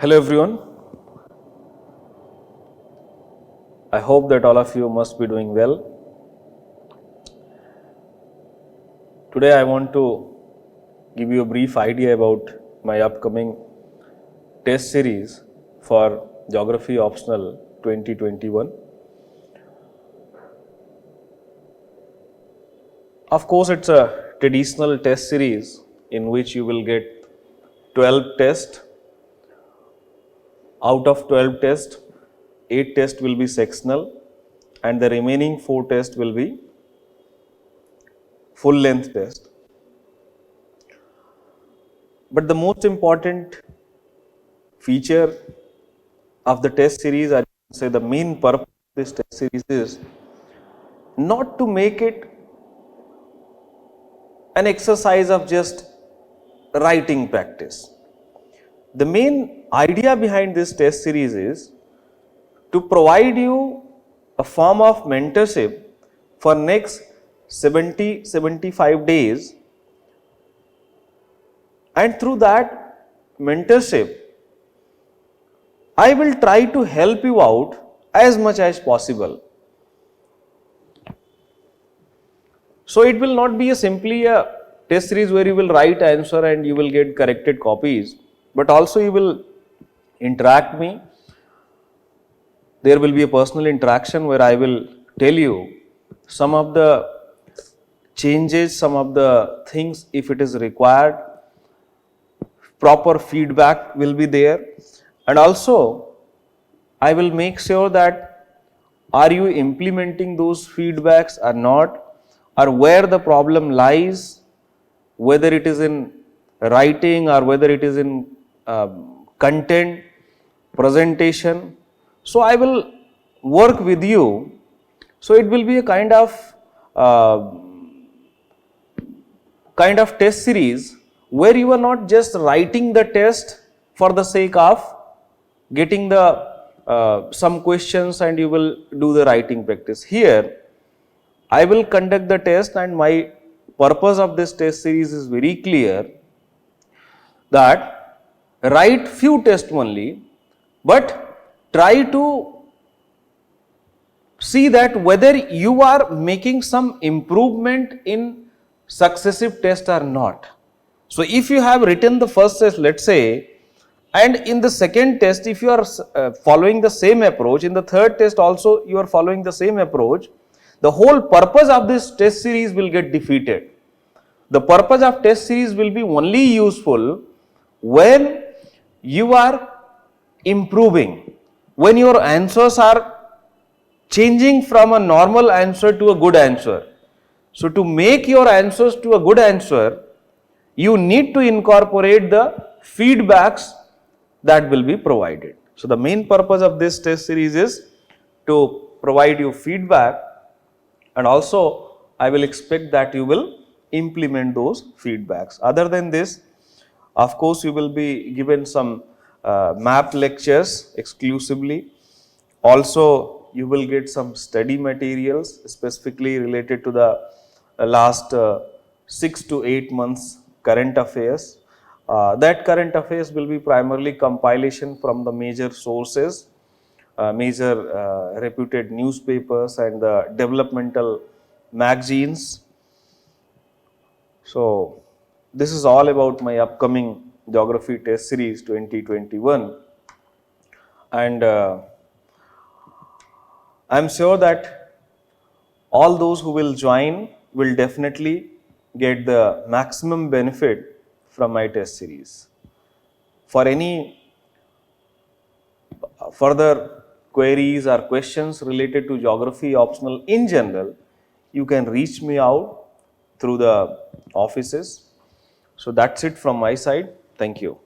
Hello everyone. I hope that all of you must be doing well. Today I want to give you a brief idea about my upcoming test series for Geography Optional 2021. Of course, it's a traditional test series in which you will get 12 tests. Out of 12 tests, 8 tests will be sectional and the remaining 4 tests will be full length test. But the most important feature of the test series, I say the main purpose of this test series is not to make it an exercise of just writing practice. The main idea behind this test series is to provide you a form of mentorship for next 70-75 days, and through that mentorship I will try to help you out as much as possible. So it will not be simply a test series where you will write answer and you will get corrected copies, but also you will interact me. There will be a personal interaction where I will tell you some of the changes, some of the things if it is required. Proper feedback will be there, and also I will make sure that are you implementing those feedbacks or not, or where the problem lies, whether it is in writing or whether it is in content, presentation. So I will work with you. So it will be a kind of test series where you are not just writing the test for the sake of getting the some questions and you will do the writing practice. Here I will conduct the test, and my purpose of this test series is very clear, that write few tests only, but try to see that whether you are making some improvement in successive tests or not. So if you have written the first test, let's say, and in the second test if you are following the same approach, in the third test also you are following the same approach, the whole purpose of this test series will get defeated. The purpose of test series will be only useful when you are improving, when your answers are changing from a normal answer to a good answer. So to make your answers to a good answer, you need to incorporate the feedbacks that will be provided. So the main purpose of this test series is to provide you feedback, and also I will expect that you will implement those feedbacks. Other than this, of course, you will be given some map lectures exclusively. Also, you will get some study materials specifically related to the last 6 to 8 months current affairs. That current affairs will be primarily compilation from the major sources, major reputed newspapers and the developmental magazines. So this is all about my upcoming Geography Test Series 2021, and I am sure that all those who will join will definitely get the maximum benefit from my test series. For any further queries or questions related to geography optional in general, you can reach me out through the offices. So that's it from my side. Thank you.